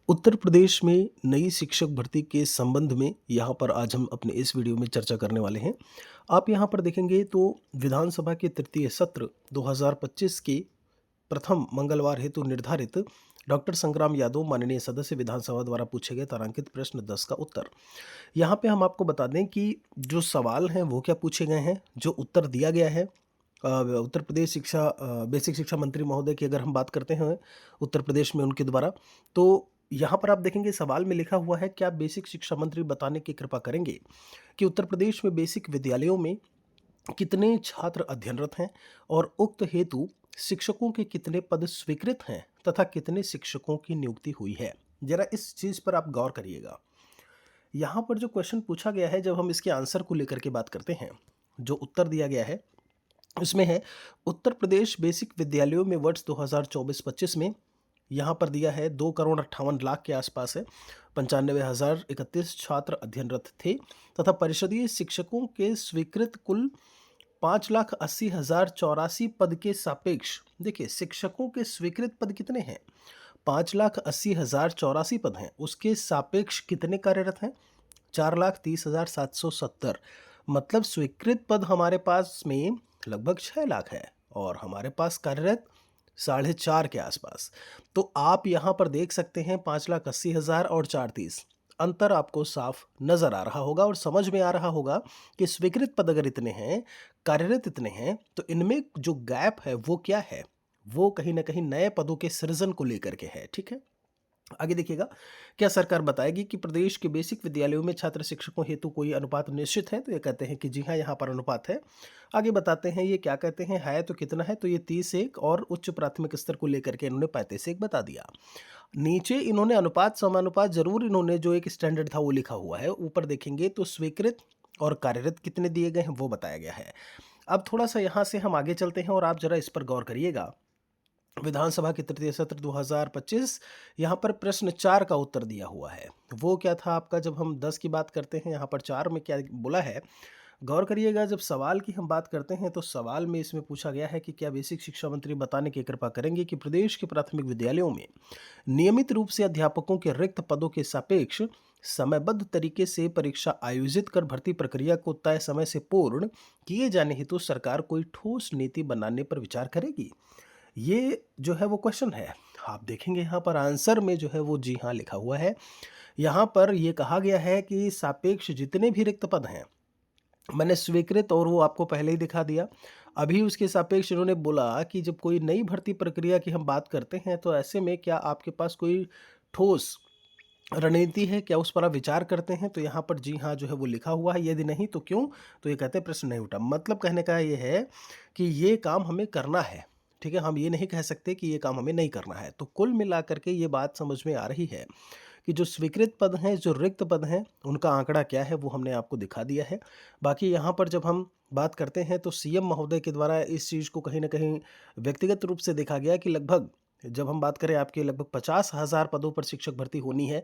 उत्तर प्रदेश में नई शिक्षक भर्ती के संबंध में यहाँ पर आज हम अपने इस वीडियो में चर्चा करने वाले हैं। आप यहाँ पर देखेंगे तो विधानसभा के तृतीय सत्र 2025 के प्रथम मंगलवार हेतु निर्धारित डॉक्टर संग्राम यादव माननीय सदस्य विधानसभा द्वारा पूछे गए तारांकित प्रश्न 10 का उत्तर। यहाँ पे हम आपको बता दें कि जो सवाल हैं वो क्या पूछे गए हैं, जो उत्तर दिया गया है। उत्तर प्रदेश बेसिक शिक्षा मंत्री महोदय की अगर हम बात करते हैं उत्तर प्रदेश में उनके द्वारा, तो यहाँ पर आप देखेंगे सवाल में लिखा हुआ है, क्या बेसिक शिक्षा मंत्री बताने की कृपा करेंगे कि उत्तर प्रदेश में बेसिक विद्यालयों में कितने छात्र अध्ययनरत हैं और उक्त हेतु शिक्षकों के कितने पद स्वीकृत हैं तथा कितने शिक्षकों की नियुक्ति हुई है। जरा इस चीज पर आप गौर करिएगा। यहाँ पर जो क्वेश्चन पूछा गया है, जब हम इसके आंसर को लेकर के बात करते हैं, जो उत्तर दिया गया है उसमें है उत्तर प्रदेश बेसिक विद्यालयों में वर्ष 2024-25 में यहाँ पर दिया है 2,58,00,000 के आसपास है, 95,031 छात्र अध्ययनरत थे तथा परिषदीय शिक्षकों के स्वीकृत कुल 5,80,084 पद के सापेक्ष, देखिए शिक्षकों के स्वीकृत पद कितने हैं, 5,80,084 पद हैं, उसके सापेक्ष कितने कार्यरत हैं, 4,30,770। मतलब स्वीकृत पद हमारे पास में लगभग 6 लाख है और हमारे पास कार्यरत 4.5 के आसपास। तो आप यहाँ पर देख सकते हैं 5,80,000 और 430, अंतर आपको साफ नजर आ रहा होगा और समझ में आ रहा होगा कि स्वीकृत पद अगर इतने हैं, कार्यरत इतने हैं, तो इनमें जो गैप है वो क्या है, वो कहीं ना कहीं नए पदों के सृजन को लेकर के है। ठीक है, आगे देखिएगा, क्या सरकार बताएगी कि प्रदेश के बेसिक विद्यालयों में छात्र शिक्षकों हेतु कोई अनुपात निश्चित है, तो ये कहते हैं कि जी हाँ, यहाँ पर अनुपात है। आगे बताते हैं ये क्या कहते हैं, है तो कितना है, तो ये 30:1 और उच्च प्राथमिक स्तर को लेकर के इन्होंने 35:1 बता दिया। नीचे इन्होंने अनुपात समानुपात जरूर इन्होंने जो एक स्टैंडर्ड था वो लिखा हुआ है, ऊपर देखेंगे तो स्वीकृत और कार्यरत कितने दिए गए हैं वो बताया गया है। अब थोड़ा सा यहाँ से हम आगे चलते हैं और आप जरा इस पर गौर करिएगा। विधानसभा के तृतीय सत्र 2025, यहाँ पर प्रश्न 4 का उत्तर दिया हुआ है। वो क्या था आपका, जब हम 10 की बात करते हैं, यहाँ पर 4 में क्या बोला है, गौर करिएगा। जब सवाल की हम बात करते हैं तो सवाल में इसमें पूछा गया है कि क्या बेसिक शिक्षा मंत्री बताने की कृपा करेंगे कि प्रदेश के प्राथमिक विद्यालयों में नियमित रूप से अध्यापकों के रिक्त पदों के सापेक्ष समयबद्ध तरीके से परीक्षा आयोजित कर भर्ती प्रक्रिया को तय समय से पूर्ण किए जाने हेतु सरकार कोई ठोस नीति बनाने पर विचार करेगी। ये जो है वो क्वेश्चन है। आप देखेंगे यहाँ पर आंसर में जो है वो जी हाँ लिखा हुआ है। यहाँ पर ये कहा गया है कि सापेक्ष जितने भी रिक्त पद हैं, मैंने स्वीकृत और वो आपको पहले ही दिखा दिया। अभी उसके सापेक्ष इन्होंने बोला कि जब कोई नई भर्ती प्रक्रिया की हम बात करते हैं तो ऐसे में क्या आपके पास कोई ठोस रणनीति है, क्या उस पर आप विचार करते हैं, तो यहाँ पर जी हाँ जो है वो लिखा हुआ है। यदि नहीं तो क्यों, तो ये कहते हैं प्रश्न नहीं उठा। मतलब कहने का ये है कि ये काम हमें करना है। ठीक है, हम ये नहीं कह सकते कि ये काम हमें नहीं करना है। तो कुल मिलाकर के ये बात समझ में आ रही है कि जो स्वीकृत पद हैं, जो रिक्त पद हैं, उनका आंकड़ा क्या है वो हमने आपको दिखा दिया है। बाकी यहाँ पर जब हम बात करते हैं तो सीएम महोदय के द्वारा इस चीज़ को कहीं ना कहीं व्यक्तिगत रूप से देखा गया कि लगभग, जब हम बात करें आपके लगभग 50,000 पदों पर शिक्षक भर्ती होनी है,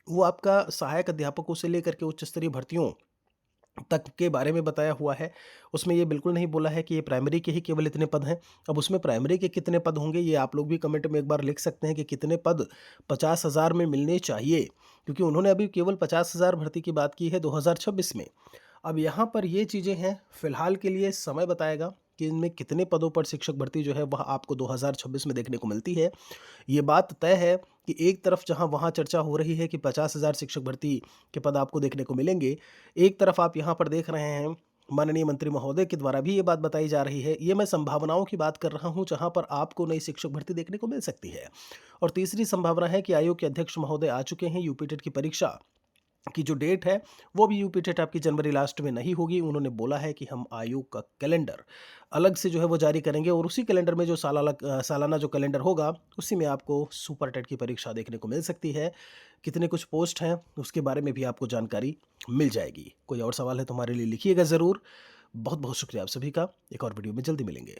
वो आपका सहायक अध्यापकों से लेकर के उच्च स्तरीय भर्तियों तक के बारे में बताया हुआ है। उसमें ये बिल्कुल नहीं बोला है कि ये प्राइमरी के ही केवल इतने पद हैं। अब उसमें प्राइमरी के कितने पद होंगे ये आप लोग भी कमेंट में एक बार लिख सकते हैं कि कितने पद 50,000 में मिलने चाहिए, क्योंकि उन्होंने अभी केवल 50,000 भर्ती की बात की है 2026 में। अब यहाँ पर ये चीज़ें हैं, फिलहाल के लिए समय बताएगा कि इनमें कितने पदों पर शिक्षक भर्ती जो है वह आपको 2026 में देखने को मिलती है। ये बात तय है कि एक तरफ जहां वहां चर्चा हो रही है कि 50,000 शिक्षक भर्ती के पद आपको देखने को मिलेंगे, एक तरफ आप यहां पर देख रहे हैं माननीय मंत्री महोदय के द्वारा भी ये बात बताई जा रही है। ये मैं संभावनाओं की बात कर रहा हूं जहां पर आपको नई शिक्षक भर्ती देखने को मिल सकती है। और तीसरी संभावना है कि आयोग के अध्यक्ष महोदय आ चुके हैं, यूपी टेट की परीक्षा की जो डेट है वो भी यूपी टेट आपकी जनवरी लास्ट में नहीं होगी। उन्होंने बोला है कि हम आयोग का कैलेंडर अलग से जो है वो जारी करेंगे और उसी कैलेंडर में जो सालाना जो कैलेंडर होगा उसी में आपको सुपर टेट की परीक्षा देखने को मिल सकती है। कितने कुछ पोस्ट हैं उसके बारे में भी आपको जानकारी मिल जाएगी। कोई और सवाल है तो हमारे लिए लिखिएगा ज़रूर। बहुत बहुत शुक्रिया आप सभी का। एक और वीडियो में जल्दी मिलेंगे।